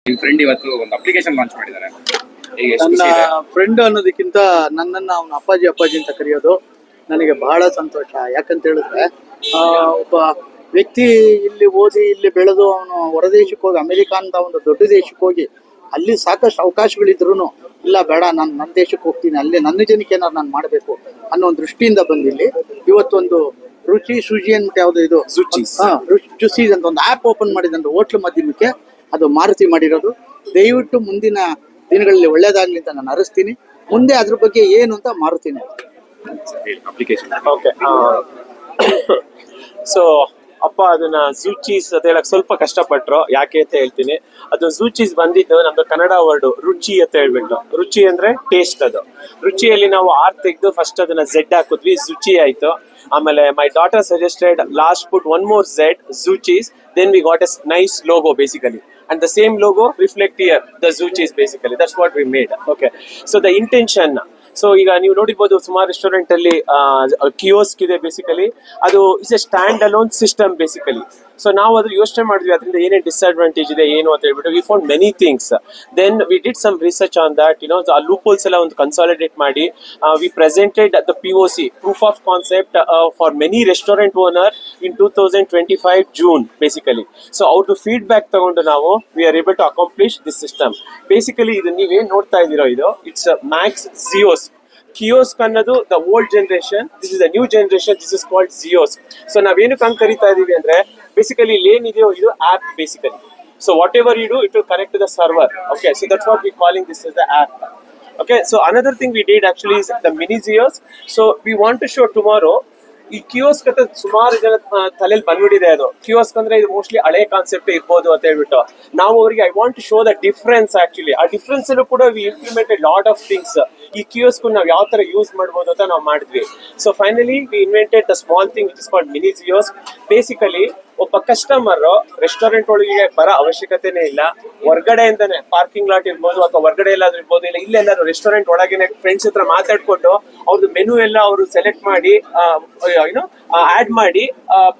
ನಿಮ್ಮ ಫ್ರೆಂಡ್ ಇವತ್ತು ಒಂದು ಅಪ್ಲಿಕೇಶನ್ ಲಾಂಚ್ ಮಾಡಿದ್ದಾರೆ. ನನ್ನ ಫ್ರೆಂಡ್ ಅನ್ನೋದಕ್ಕಿಂತ ನನ್ನನ್ನ ಅವನ ಅಪ್ಪಾಜಿ ಅಂತ ಕರೆಯೋದು ನನಗೆ ಬಹಳ ಸಂತೋಷ. ಯಾಕಂತ ಹೇಳಿದ್ರೆ ಒಬ್ಬ ವ್ಯಕ್ತಿ ಇಲ್ಲಿ ಓದಿ ಇಲ್ಲಿ ಬೆಳೆದು ಅವನು ಹೊರದೇಶಕ್ಕೆ ಹೋಗಿ ಅಮೆರಿಕ ಅಂತ ಒಂದು ದೊಡ್ಡ ದೇಶಕ್ಕೆ ಹೋಗಿ ಅಲ್ಲಿ ಸಾಕಷ್ಟು ಅವಕಾಶಗಳಿದ್ರು ಇಲ್ಲ ಬೇಡ ನಾನು ನನ್ನ ದೇಶಕ್ಕೆ ಹೋಗ್ತೀನಿ, ಅಲ್ಲಿ ನನ್ನ ಜನಕ್ಕೆ ಏನಾದ್ರು ನಾನು ಮಾಡಬೇಕು ಅನ್ನೋ ಒಂದು ದೃಷ್ಟಿಯಿಂದ ಬಂದಿಲ್ಲಿ ಇವತ್ತೊಂದು ರುಚಿ ಸುಜಿ ಅಂದ್ಬಿಟ್ಟು ಯಾವುದು ಇದು ಜುಸೀಸ್ ಅಂತ ಒಂದು ಆ್ಯಪ್ ಓಪನ್ ಮಾಡಿದಂತ ಹೋಟ್ಲು ಮಾಧ್ಯಮಕ್ಕೆ ಅದು ಮಾರುತಿ ಮಾಡಿರೋದು. ದಯವಿಟ್ಟು ಮುಂದಿನ ದಿನಗಳಲ್ಲಿ ಒಳ್ಳೇದಾಗ್ಲಿ ಅಂತ ನಾನು ಅರಿಸ್ತೀನಿ. ಮುಂದೆ ಅದ್ರ ಬಗ್ಗೆ ಏನು ಅಂತ ಮಾರುತೀನಿ. ಓಕೆ, ಸೊ ಅಪ್ಪ ಅದನ್ನ ಝೂಚೀಸ್ ಅಂತ ಹೇಳಕ್ ಸ್ವಲ್ಪ ಕಷ್ಟಪಟ್ರು. ಯಾಕೆ ಅಂತ ಹೇಳ್ತೀನಿ. ಅದು ಝೂಚೀಸ್ ಬಂದಿದ್ದು ನಮ್ದು ಕನ್ನಡ ವರ್ಡ್ ರುಚಿ ಅಂತ ಹೇಳ್ಬಿಟ್ಟು. ರುಚಿ ಅಂದ್ರೆ ಟೇಸ್ಟ್. ಅದು ರುಚಿಯಲ್ಲಿ ನಾವು ಆರ್ ತೆಗೆದು ಫಸ್ಟ್ ಅದನ್ನ ಝೆಡ್ ಹಾಕಿದ್ವಿ, ಝುಚಿ ಆಯ್ತು. ಆಮೇಲೆ my daughter suggested last put one more Z, Zuchees. Then we got a nice logo basically. And the same logo reflect here the Zuchis basically. That's what we made. Okay, so the intention, so ಈಗ ನೀವು ನೋಡಿರ್ಬೋದು ಸುಮಾರು restaurant ಅಲ್ಲಿ kiosk ಇದೆ basically. ಅದು is A stand alone system basically. So ನಾವು ಅದ್ರ ಯೋಚನೆ ಮಾಡಿದ್ವಿ ಅದರಿಂದ ಏನೇನು ಡಿಸ್ಅಡ್ವಾಂಟೇಜ್ ಇದೆ ಏನು ಅಂತ ಹೇಳ್ಬಿಟ್ಟು we found many things. Then we did some research on that. ಆ ಲೂಪ್ ಹೋಲ್ಸ್ ಎಲ್ಲ ಒಂದು ಕನ್ಸಾಲಿಡೇಟ್ ಮಾಡಿ we presented the POC, proof of concept, for many restaurant owner in 2025 June basically. So ಅವ್ರದ್ದು ಫೀಡ್ಬ್ಯಾಕ್ ತಗೊಂಡು ನಾವು we are able to accomplish this system basically. ಇದು ನೀವೇನ್ ನೋಡ್ತಾ ಇದ್ದೀರೋ ಇದು ಇಟ್ಸ್ ಮ್ಯಾಕ್ಸ್ ಜಿಯೋಸ್. ಕಿಯೋಸ್ಕ್ ಅನ್ನೋದು the old generation, this is the new generation, this is called Zios. So ನಾವೇನಕ್ಕೆ ಹಂಗೆ ಕರಿತಾ ಇದೀವಿ ಅಂದ್ರೆ ಬೇಸಿಕಲಿ ಇಲ್ಲಿ ಏನಿದೆಯೋ ಇದು app basically. So whatever you do it will connect to the server. Okay, so that's what we calling this is the app. Okay, so another thing we did actually is the mini Zios. So we want to show tomorrow ಈ kiosk ಅಂತ ಸುಮಾರು ಜನ ತಲೆಯಲ್ಲಿ ಬಂದ್ಬಿಟ್ಟಿದೆ. ಅದು kiosk ಅಂದ್ರೆ ಇದು mostly ಹಳೆ ಕಾನ್ಸೆಪ್ಟ್ ಇರ್ಬೋದು ಅಂತ ಹೇಳ್ಬಿಟ್ಟು ನಾವು ಅವರಿಗೆ I want to show the difference. Actually ಆ ಡಿಫ್ರೆನ್ಸ್ ಅಲ್ಲೂ ಕೂಡ we implemented lot of things. ಈ ಕಿಯೋಸ್ಕ್ ನಾವು ಯಾವ ತರ ಯೂಸ್ ಮಾಡ್ಬೋದು ಅಂತ ನಾವು ಮಾಡಿದ್ವಿ. So finally we invented the small thing which is called mini ಜಿಯೋಸ್. ಬೇಸಿಕಲಿ ಒಬ್ಬ ಕಸ್ಟಮರ್ ರೆಸ್ಟೋರೆಂಟ್ ಒಳಗೆ ಬರೋ ಅವಶ್ಯಕತೆನೇ ಇಲ್ಲ. ಹೊರಗಡೆಯಿಂದಾನೆ ಪಾರ್ಕಿಂಗ್ ಲಾಟ್ ಇರ್ಬೋದು ಅಥವಾ ಹೊರಗಡೆ ಎಲ್ಲಾದ್ರೂ ಇರ್ಬೋದು, ಇಲ್ಲ ಇಲ್ಲೆಲ್ಲಾದ್ರು ರೆಸ್ಟೋರೆಂಟ್ ಒಳಗೇನೆ ಫ್ರೆಂಡ್ಸ್ ಹತ್ರ ಮಾತಾಡ್ಕೊಂಡು ಅವ್ರದ್ದು ಮೆನು ಎಲ್ಲ ಅವರು ಸೆಲೆಕ್ಟ್ ಮಾಡಿ ಆಡ್ ಮಾಡಿ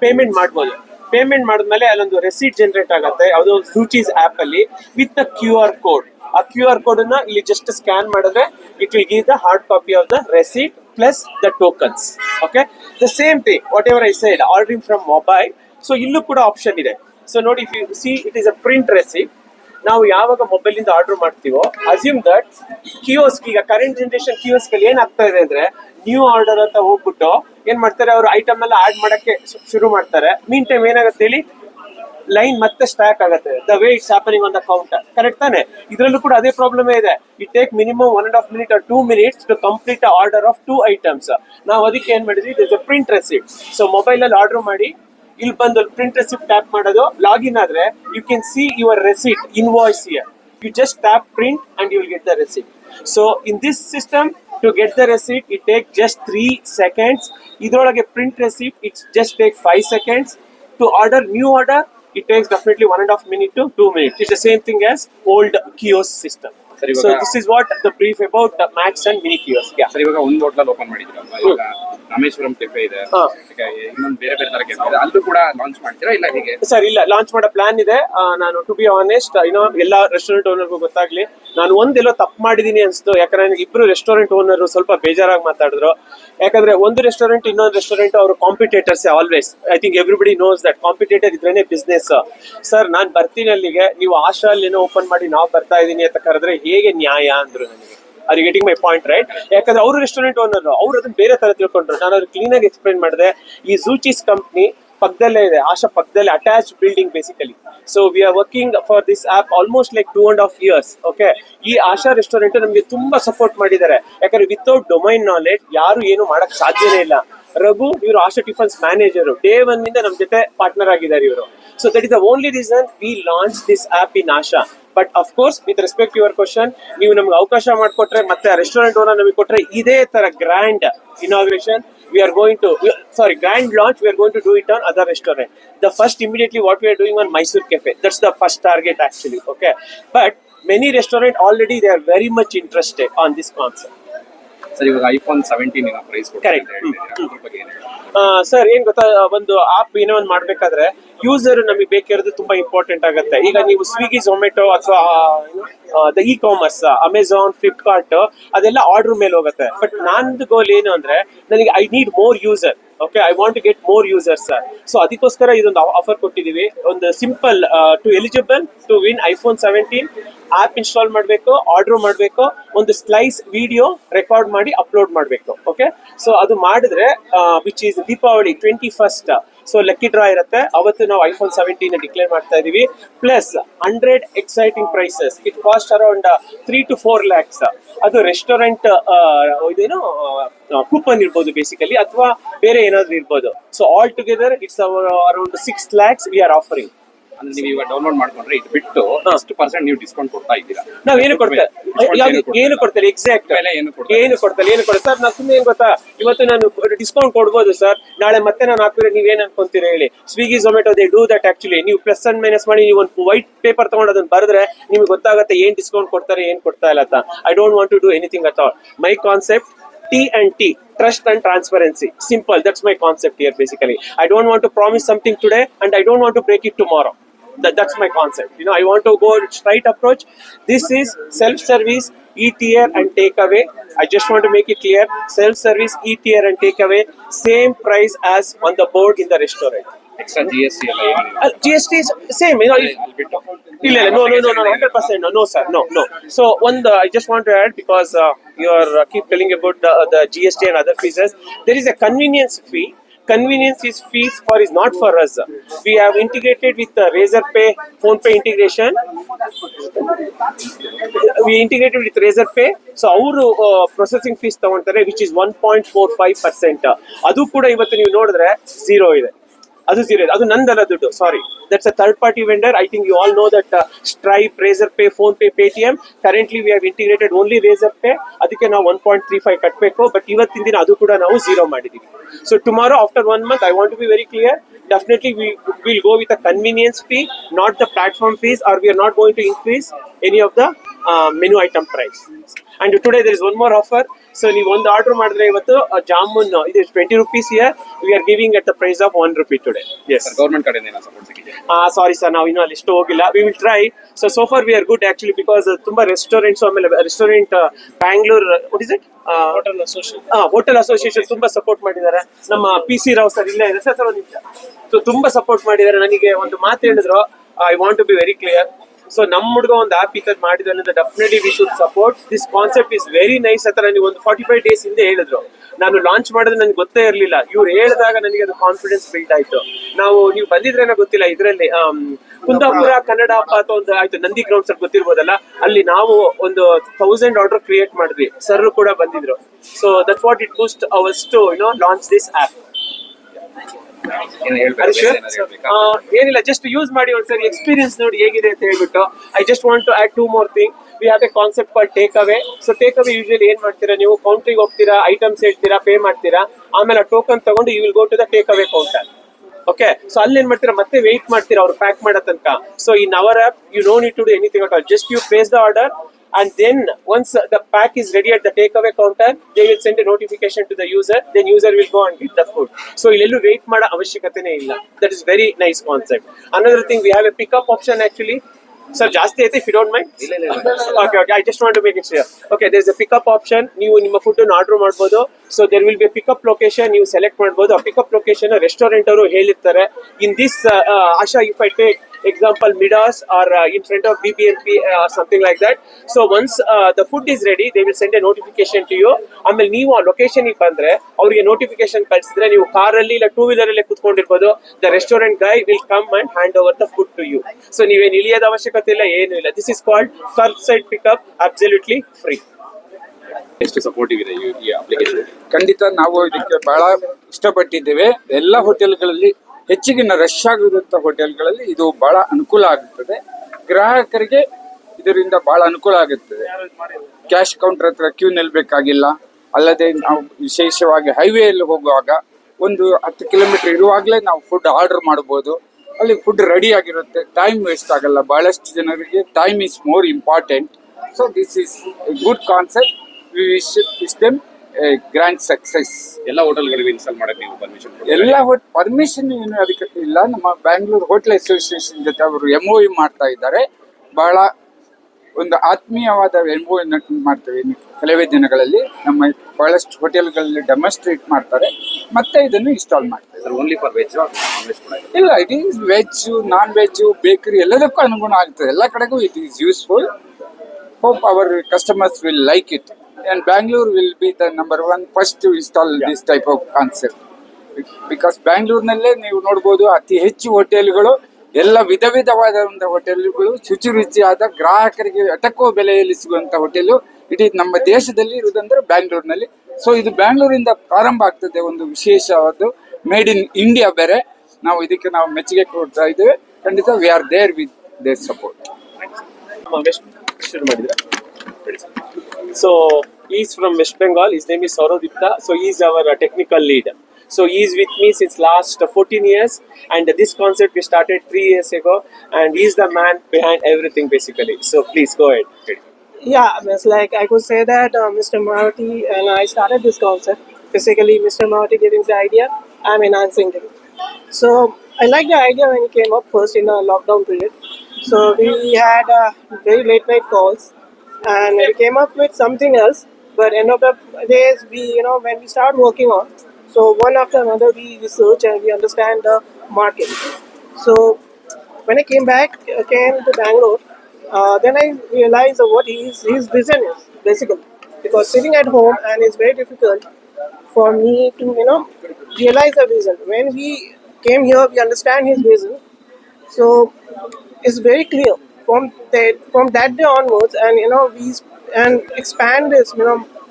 ಪೇಮೆಂಟ್ ಮಾಡ್ಬೋದು. ಪೇಮೆಂಟ್ ಮಾಡಿದ್ಮೇಲೆ ಅಲ್ಲೊಂದು ರೆಸೀಟ್ ಜನರೇಟ್ ಆಗುತ್ತೆ ಯಾವುದೋ ಝೂಚೀಸ್ ಆಪ್ ಅಲ್ಲಿ ವಿತ್ ದ QR ಕೋಡ್. ಆ QR ಕೋಡ್ ಅನ್ನ ಇಲ್ಲಿ ಜಸ್ಟ್ ಸ್ಕ್ಯಾನ್ ಮಾಡಿದ್ರೆ it will give the hard copy of the receipt plus the tokens. Okay, the same thing whatever I said, ordering from mobile. So ಇಲ್ಲೂ ಕೂಡ option ಇದೆ. So ನೋಡಿ, if you see it is a print receipt. ನಾವು ಯಾವಾಗ mobile ಇಂದ order ಮಾಡ್ತೀವೋ assume that kiosk, ಈಗ current generation kiosk ಅಲ್ಲಿ ಏನಾಗ್ತಾ ಇದೆ ಅಂದ್ರೆ ನ್ಯೂ ಆರ್ಡರ್ ಅಂತ ಹೋಗ್ಬಿಟ್ಟು ಏನ್ ಮಾಡ್ತಾರೆ, ಅವರು ಐಟಮ್ ಎಲ್ಲ ಆಡ್ ಮಾಡಕ್ಕೆ ಶುರು ಮಾಡ್ತಾರೆ. ಮೀನ್ ಟೈಮ್ ಏನಾಗುತ್ತೆ ಹೇಳಿ, ಲೈನ್ ಮತ್ತೆ ಸ್ಟ್ಯಾಕ್ ಆಗುತ್ತೆ. The way it's happening on the counter. Correct ತಾನೆ? ಇದರಲ್ಲೂ ಕೂಡ ಅದೇ ಪ್ರಾಬ್ಲಮ್ ಇದೆ. It take minimum 1.5 minute or 2 minutes to complete order of 2 items. ನಾವು ಅದಕ್ಕೆ ಏನ್ ಮಾಡಿದ್ವಿ, it is a print receipt. So mobile ಅಲ್ಲಿ ಆರ್ಡರ್ ಮಾಡಿ ಇಲ್ಲಿ ಬಂದು ಪ್ರಿಂಟ್ ರೆಸಿಪ್ಟ್ ಟ್ಯಾಪ್ ಮಾಡೋದು, ಲಾಗಿನ್ ಆದ್ರೆ you can see your receipt invoice here. You just tap print and you will get the receipt. So in this system to get the receipt it take just 3 seconds. idrolage print receipt it just take 5 seconds. To order new order it takes definitely 1.5 minute to 2 minutes. It's the same thing as old kiosk system. So this is what the brief about the Max and mini kiosk. Yeah, ಸರಿ, ಇವಾಗ ಒಂದು hotel open ಮಾಡಿದ್ರಲ್ವಾ, ಈಗ Rameswaram cafe ಇದೆ, ಇನ್ನೊಂದು ಬೇರೆ ಬೇರೆ ತರ cafe ಇದೆ, ಅಲ್ಲೂ ಕೂಡ ಲಾಂಚ್ ಮಾಡ್ತೀರಾ ಇಲ್ಲ ಹೇಗೆ? ಸರ್, ಇಲ್ಲ, ಲಾಂಚ್ ಮಾಡೋ ಪ್ಲಾನ್ ಇದೆ. ನಾನು ಟು ಬಿ ಆನೆಸ್ಟ್ ಎಲ್ಲ ರೆಸ್ಟೋರೆಂಟ್ ಓನರ್ಗೂ ಗೊತ್ತಾಗ್ಲಿ, ನಾನು ಒಂದೆಲ್ಲೋ ತಪ್ಪು ಮಾಡಿದೀನಿ ಅನ್ಸ್ತು. ಯಾಕಂದ್ರೆ ನನಗೆ ಇಬ್ರು ರೆಸ್ಟೋರೆಂಟ್ ಓನರ್ ಸ್ವಲ್ಪ ಬೇಜಾರಾಗಿ ಮಾತಾಡಿದ್ರು. ಯಾಕಂದ್ರೆ ಒಂದು ರೆಸ್ಟೋರೆಂಟ್ ಇನ್ನೊಂದು ರೆಸ್ಟೋರೆಂಟ್ ಅವರು competitors always. I think everybody knows that competitor ಇದ್ರೇನೆ ಬಿಸ್ನೆಸ್. ಸರ್, ನಾನು ಬರ್ತೀನಿ ಅಲ್ಲಿಗೆ, ನೀವು ಆಶಾ ಅಲ್ಲಿ ಏನೋ ಓಪನ್ ಮಾಡಿ ನಾವು ಬರ್ತಾ ಇದೀನಿ ಅಂತ ಕರೆದ್ರೆ ಹೇಗೆ ನ್ಯಾಯ ಅಂದ್ರು ನನಗೆ. Are you getting my point right? ಯಾಕಂದ್ರೆ ಅವರು ರೆಸ್ಟೋರೆಂಟ್ ಓನರ್, ಅವ್ರು ಅದನ್ನ ಬೇರೆ ತರ ತಿಳ್ಕೊಂಡ್ರು. ನಾನು ಅವ್ರಿಗೆ ಕ್ಲೀನ್ ಆಗಿ ಎಕ್ಸ್ಪ್ಲೈನ್ ಮಾಡಿದೆ. ಈ ಝೂಚೀಸ್ ಕಂಪ್ನಿ ಪಕ್ಕದಲ್ಲೇ ಇದೆ, ಆಶಾ ಪಕ್ಕದಲ್ಲೇ attach building basically. So we are working for this app almost like 2.5 years. Okay, ಈ ಆಶಾ ರೆಸ್ಟೋರೆಂಟ್ ನಮಗೆ ತುಂಬಾ ಸಪೋರ್ಟ್ ಮಾಡಿದ್ದಾರೆ. ಯಾಕಂದ್ರೆ ವಿತೌಟ್ ಡೊಮೈನ್ ನಾಲೆಡ್ಜ್ ಯಾರು ಏನು ಮಾಡಕ್ ಸಾಧ್ಯನೇ ಇಲ್ಲ. ರಘು ಇವರು ಆಶಾ ಟಿಫನ್ಸ್ ಮ್ಯಾನೇಜರ್, ಡೇ 1 ಇಂದ ನಮ್ ಜೊತೆ ಪಾರ್ಟ್ನರ್ ಆಗಿದ್ದಾರೆ ಇವರು. So that is the only reason we launch this app in Asha. But of course with respect your question, ನೀವು ನಮ್ಗೆ ಅವಕಾಶ ಮಾಡಿಕೊಟ್ರೆ ಮತ್ತೆ ರೆಸ್ಟೋರೆಂಟ್ ಓನರ್ ನಮಗೆ ಕೊಟ್ರೆ ಇದೇ ತರ grand inauguration we are going to grand launch we are going to do it on other restaurant. The first immediately what we are doing on Mysore Cafe, that's the first target actually. Okay, but many restaurant already they are very much interested on this concept. Sir, ಇವಾಗ iPhone 17 price correct. Sir ಏನ್ ಗೊತ್ತಾ, ಒಂದು app ಏನೋ ಒಂದು ಮಾಡ್ಬೇಕಾದ್ರೆ user ನಮಗೆ ಬೇಕಿರೋದು ತುಂಬಾ important ಆಗುತ್ತೆ. ಈಗ ನೀವು ಸ್ವಿಗ್ಗಿ, ಝೊಮ್ಯಾಟೊ ಅಥವಾ ಇ ಕಾಮರ್ಸ್, ಅಮೆಝಾನ್, ಫ್ಲಿಪ್ಕಾರ್ಟ್ ಅದೆಲ್ಲ ಆರ್ಡರ್ ಮೇಲೆ ಹೋಗುತ್ತೆ. ಬಟ್ ನಂದು ಗೋಲ್ ಏನು ಅಂದ್ರೆ, ನನಗೆ I need more user. Okay, I want to get more users sir. So ಅದಕ್ಕೋಸ್ಕರ ಇದೊಂದು ಆಫರ್ ಕೊಟ್ಟಿದೀವಿ. ಒಂದು simple to eligible to win iPhone 17 app install ಮಾಡಬೇಕು, ಆರ್ಡರ್ ಮಾಡಬೇಕು, ಒಂದು ಸ್ಲೈಸ್ ವಿಡಿಯೋ ರೆಕಾರ್ಡ್ ಮಾಡಿ ಅಪ್ಲೋಡ್ ಮಾಡಬೇಕು. ಓಕೆ, ಸೊ ಅದು ಮಾಡಿದ್ರೆ which is Deepavali 21st, so lucky draw ಇರುತ್ತೆ. ಅವತ್ತು ನಾವು iPhone 17 ಡಿಕ್ಲೇರ್ ಮಾಡ್ತಾ ಇದೀವಿ. Plus 100 exciting prizes. It cost around 3 to 4 lakhs. ಅದು ರೆಸ್ಟೋರೆಂಟ್ ಇದೇನು ಕೂಪನ್ ಇರ್ಬೋದು ಬೇಸಿಕಲಿ, ಅಥವಾ ಬೇರೆ ಏನಾದ್ರು ಇರ್ಬೋದು. So all together it's around 6 lakhs we are offering. ಅಂದ್ರೆ ನೀವು ಇವಾಗ ಡೌನ್ಲೋಡ್ ಮಾಡ್ಕೊಂಡ್ರೆ ಇದು ಬಿಟ್ಟು ಎಷ್ಟು ಪರ್ಸೆಂಟ್ ನೀವು ಡಿಸ್ಕೌಂಟ್ ಕೊಡ್ತಾ ಇದ್ದೀರಾ? ನಾವ್ ಏನು ಕೊಡ್ತೇವೆ, ಏನು ಕೊಡ್ತಾರೆ ಎಕ್ಸಾಕ್ಟ್ ಏನು ಕೊಡ್ತಾರೆ ಸರ್. ನಾವು ಸುಮ್ಮನೆ ಏನ್ ಗೊತ್ತಾ, ಇವತ್ತು ನಾನು ಡಿಸ್ಕೌಂಟ್ ಕೊಡ್ಬೋದು ಸರ್, ನಾಳೆ ಮತ್ತೆ ನಾನು ಹಾಕಿದ್ರೆ ನೀವೇನ್ ಅನ್ಕೊಂತೀರಾ ಹೇಳಿ? Swiggy, Zomato they do that actually. ನೀವು ಪ್ಲಸ್ ಅಂಡ್ ಮೈನಸ್ ಮಾಡಿ ನೀವು ಒಂದು ವೈಟ್ ಪೇಪರ್ ತಗೊಂಡು ಅದನ್ನ ಬರೆದ್ರೆ ನಿಮ್ಗೆ ಗೊತ್ತಾಗುತ್ತೆ ಏನ್ ಡಿಸ್ಕೌಂಟ್ ಕೊಡ್ತಾರೆ, ಏನ್ ಕೊಡ್ತಾ ಇಲ್ಲ ಅಂತ. I don't want to do anything at all. My concept T&T, trust and transparency. Simple. That's my concept here basically. I don't want to promise something today and I don't want to break it tomorrow. That's my concept. You know, I want to go straight approach. This is self-service, e-tier and takeaway. I just want to make it clear. Self-service, e-tier and takeaway. Same price as on the board in the restaurant. Extra GST ಎಲ್ಲ ಏನಿಲ್ಲ? GST is same. You know, ಇಲ್ಲ, no, 100%. No, sir. No. So, I just want to add, because you are keep telling about the GST and other fees. There is a convenience fee. Convenience is fees is not for us. We have integrated with the Razorpay, PhonePe integration. We integrated with Razorpay. So, our processing fees ತಗೊಂತಾರೆ, which is 1.45%. ಅದು ಕೂಡ ಇವತ್ತು ನೀವು ನೋಡಿದ್ರೆ zero ಇದೆ. ಅದು ನಂದಲ್ಲ ದುಡ್ಡು, ಸಾರಿ. That's a third party vendor. I think you all know that Stripe, Razorpay, PhonePe, Paytm. Currently we have integrated only Razorpay. ಅದಕ್ಕೆ ನಾವು 1.35 ಕಟ್ಟಬೇಕು. ಬಟ್ ಇವತ್ತಿನ ದಿನ ಅದು ಕೂಡ ನಾವು zero ಮಾಡಿದೀವಿ. So tomorrow after 1 month, I want to be very clear. Definitely we will go with a convenience fee, not the platform fees, or we are not going to increase any of the menu item price. And today there is one more offer. So ನೀವು ಒಂದು order ಮಾಡಿದ್ರೆ ಇವತ್ತು ಜಾಮೂನ್ ಇದು 20 rupees here. We are giving at the price of 1 rupee today. Yes. Government ಕಡೆಯಿಂದ ಏನೋ support ಸಿಕ್ಕಿದೆ? Sorry sir, ನಾವು ಇನ್ನೂ ಅಲ್ಲಿ ಎಷ್ಟು ಹೋಗಿಲ್ಲ. We will try. So far we are good actually, because ತುಂಬಾ ರೆಸ್ಟೋರೆಂಟ್ಸ್, ಆಮೇಲೆ restaurant Bangalore, what is it? Hotel association ತುಂಬಾ ಸಪೋರ್ಟ್ ಮಾಡಿದ್ದಾರೆ. ನಮ್ಮ PC ರಾವ್ ಸರ್ ಇಲ್ಲೇ ಇದೆ ಸರ್, ಒಂದು ನಿಮಿಷ. ಸೊ ತುಂಬಾ ಸಪೋರ್ಟ್ ಮಾಡಿದ್ದಾರೆ. ನನಗೆ ಒಂದು ಮಾತು ಹೇಳಿದ್ರು, I want to be very clear. So ನಮ್ಮ ಹುಡುಗ ಒಂದು ಆಪ್ ಈ ಮಾಡಿದ್ರೆ definitely we should support. This concept is very nice. ಆ ಥರ ನೀವು ಒಂದು 45 days ಹಿಂದೆ ಹೇಳಿದ್ರು. ನಾನು ಲಾಂಚ್ ಮಾಡಿದ್ರೆ ನನಗೆ ಗೊತ್ತೇ ಇರಲಿಲ್ಲ. ಇವ್ರು ಹೇಳಿದಾಗ ನನಗೆ ಅದು ಕಾನ್ಫಿಡೆನ್ಸ್ ಬಿಲ್ಡ್ ಆಯ್ತು. ನೀವು ಬಂದಿದ್ರೇನೋ ಗೊತ್ತಿಲ್ಲ, ಇದರಲ್ಲಿ ಕುಂದಾಪುರ ಕನ್ನಡ ಹಬ್ಬ ಅಥವಾ ಒಂದು ಆಯ್ತು, ನಂದಿ ಗ್ರೌಂಡ್ ಸರ್ ಗೊತ್ತಿರ್ಬೋದಲ್ಲ, ಅಲ್ಲಿ ನಾವು ಒಂದು 1000 ಆರ್ಡರ್ ಕ್ರಿಯೇಟ್ ಮಾಡಿದ್ವಿ. ಸರ್ ಕೂಡ ಬಂದಿದ್ರು. So that what it boost ours to launch this app. ಏನಿಲ್ಲ, ಜಸ್ಟ್ ಯೂಸ್ ಮಾಡಿ ಒಂದ್ಸರಿ, ಎಕ್ಸ್ಪೀರಿಯನ್ಸ್ ನೋಡಿ ಹೇಗಿದೆ ಅಂತ ಹೇಳ್ಬಿಟ್ಟು. I just want to add 2 more things. We have a concept call take away. So take away usually ಏನ್ ಮಾಡ್ತೀರಾ ನೀವು, ಕೌಂಟ್ರಿಗೆ ಹೋಗ್ತೀರಾ, ಐಟಮ್ಸ್ ಹೇಳ್ತೀರಾ, ಪೇ ಮಾಡ್ತೀರಾ, ಆಮೇಲೆ ಟೋಕನ್ ತಗೊಂಡು you will go to the take away counter. Okay, so ಅಲ್ಲಿ ಏನ್ ಮಾಡ್ತೀರಾ, ಮತ್ತೆ ವೆಯ್ಟ್ ಮಾಡ್ತೀರಾ ಅವ್ರು ಪ್ಯಾಕ್ ಮಾಡೋ ತನಕ. So in our app you no need to do anything at all. Just you place the order, and then once the pack is ready at the takeaway counter, they will send a notification to the user. Then user will go and get the food. So illellu wait mada avashyakatene illa. That is very nice concept. Another thing, we have a pickup option actually. Sir, ಜಾಸ್ತಿ ಐತೆ, if you don't mind. Okay, I just want to make it clear. Okay, there is a pickup option. ನೀವು ನಿಮ್ಮ food ಅನ್ನು order ಮಾಡಬಹುದು. So there will be a pickup location. ನೀವು select ಮಾಡಬಹುದು. ಆ pickup location restaurant ಅವರು ಹೇಳಿರ್ತಾರೆ. In this Asha, if I take example Midas or in front of BBMP or something like that. So once the food is ready, they will send a notification to you. ಆಮೇಲೆ ನೀವು ಆ location ಗೆ ಬಂದ್ರೆ ಅವರಿಗೆ notification ಕಳಿಸಿದ್ರೆ ನೀವು ಕಾರಲ್ಲಿ ಇಲ್ಲ 2-wheeler ಅಲ್ಲೇ ಕುತ್ಕೊಂಡಿರ್ಬೋದು. The restaurant guy will come and hand over the food to you. So ನೀವೇನು ಇಳಿಯೋದ ಅವಶ್ಯಕತೆ ಇಲ್ಲ, ಏನು ಇಲ್ಲ. This is called curbside pickup, absolutely free. ಎಷ್ಟು ಸಪೋರ್ಟಿವ್ ಇದೆ ಈ ಅಪ್ಲಿಕೇಶನ್? ಖಂಡಿತ ನಾವು ಇದಕ್ಕೆ ಬಹಳ ಇಷ್ಟಪಟ್ಟಿದ್ದೇವೆ. ಎಲ್ಲ ಹೋಟೆಲ್ಗಳಲ್ಲಿ, ಹೆಚ್ಚಿಗಿನ ರಶ್ ಆಗಿರುವಂತಹ ಹೋಟೆಲ್ಗಳಲ್ಲಿ ಇದು ಬಹಳ ಅನುಕೂಲ ಆಗುತ್ತದೆ. ಗ್ರಾಹಕರಿಗೆ ಇದರಿಂದ ಬಹಳ ಅನುಕೂಲ ಆಗುತ್ತದೆ. ಕ್ಯಾಶ್ ಕೌಂಟರ್ ಹತ್ರ ಕ್ಯೂ ನಿಲ್ಬೇಕಾಗಿಲ್ಲ. ಅಲ್ಲದೆ ನಾವು ವಿಶೇಷವಾಗಿ ಹೈವೇಯಲ್ಲಿ ಹೋಗುವಾಗ ಒಂದು 10 ಕಿಲೋಮೀಟರ್ ಇರುವಾಗಲೇ ನಾವು ಫುಡ್ ಆರ್ಡರ್ ಮಾಡಬಹುದು. ಅಲ್ಲಿ ಫುಡ್ ರೆಡಿ ಆಗಿರುತ್ತೆ, ಟೈಮ್ ವೇಸ್ಟ್ ಆಗಲ್ಲ. ಬಹಳಷ್ಟು ಜನರಿಗೆ time is more important. So this is A good concept. We wish them grand success. ಎಲ್ಲ ಹೋಟೆಲ್ಗಳಿಗೂ ಇನ್ಸ್ಟಾಲ್ ಮಾಡಕ್ಕೆ ನೀವು ಪರ್ಮಿಷನ್ ಎಲ್ಲ ಪರ್ಮಿಷನ್ ಏನು ಅದಕ್ಕೆ ಇಲ್ಲ. ನಮ್ಮ ಬ್ಯಾಂಗ್ಳೂರ್ ಹೋಟೆಲ್ ಅಸೋಸಿಯೇಷನ್ ಜೊತೆ ಅವರು MOU ಮಾಡ್ತಾ ಇದ್ದಾರೆ. ಬಹಳ ಒಂದು ಆತ್ಮೀಯವಾದ MOU ಮಾಡ್ತೇವೆ. ಇನ್ನು ಕೆಲವೇ ದಿನಗಳಲ್ಲಿ ನಮ್ಮ ಬಹಳಷ್ಟು ಹೋಟೆಲ್ಗಳಲ್ಲಿ ಡೆಮಾನ್ಸ್ಟ್ರೇಟ್ ಮಾಡ್ತಾರೆ, ಮತ್ತೆ ಇದನ್ನು ಇನ್ಸ್ಟಾಲ್ ಮಾಡ್ತೇವೆ. Sir only for veg non veg ಕೂಡ ಇದೆ? ಇಲ್ಲ, it is veg, non veg, bakery ಎಲ್ಲದಕ್ಕೂ ಅನುಗುಣ ಆಗ್ತದೆ. ಎಲ್ಲ ಕಡೆಗೂ it is useful. Hope our customers will like it and Bangalore will be the number one first to install this type of concept. Because ಬ್ಯಾಂಗ್ಳೂರ್ನಲ್ಲೇ ನೀವು ನೋಡ್ಬೋದು ಅತಿ ಹೆಚ್ಚು ಹೋಟೆಲ್ಗಳು, ಎಲ್ಲ ವಿಧವಾದ ಹೋಟೆಲ್ಗಳು, ಶುಚಿ ರುಚಿಯಾದ ಗ್ರಾಹಕರಿಗೆ ಅಟಕುವ ಬೆಲೆಯಲ್ಲಿ ಸಿಗುವಂತ ಹೋಟೆಲು ಇಡೀ ನಮ್ಮ ದೇಶದಲ್ಲಿ ಇರುವುದಂದ್ರೆ ಬ್ಯಾಂಗ್ಳೂರ್ನಲ್ಲಿ. ಸೊ ಇದು ಬ್ಯಾಂಗ್ಳೂರಿಂದ ಪ್ರಾರಂಭ ಆಗ್ತದೆ. ಒಂದು ವಿಶೇಷವಾದ ಮೇಡ್ ಇನ್ ಇಂಡಿಯಾ ಬೇರೆ. ನಾವು ಇದಕ್ಕೆ ಮೆಚ್ಚುಗೆ ಕೊಡ್ತಾ ಇದ್ದೇವೆ. ಖಂಡಿತ we are there with their support. So he's from West Bengal. His name is Saurav Dipta. So he's our technical lead. So he's with me since last 14 years, and this concept we started 3 years ago, and he's the man behind everything basically. So please go ahead. Yeah, it's like I could say that Mr. Maruti and I started this concept. Basically, Mr. Maruti giving the idea, I'm enhancing it. So I like the idea when it came up first in the lockdown period. So we had very late night calls, and we came up with something else. But end of the days, when we start working on, so one after another we research and we understand the market. So when I came to Bangalore, then I realized what his vision is basically. Because sitting at home and it's very difficult for me to realize the vision. When we came here, we understand his vision. So it's very clear from that day onwards, and we expand this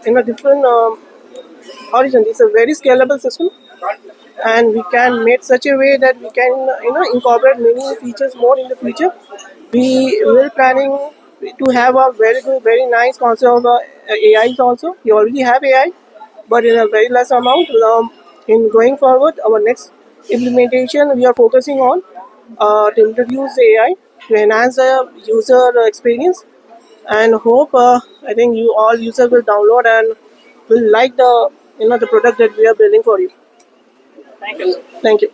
in a different origin. It's a very scalable system, and we can make such a way that we can incorporate many features more in the future. We will planning to have a very good, very nice concept of AIs also. We already have AI, but in a very less amount. In going forward, our next implementation we are focusing on to introduce AI to enhance the user experience, and hope I think you all users will download and will like the the product that we are building for you. Thank you.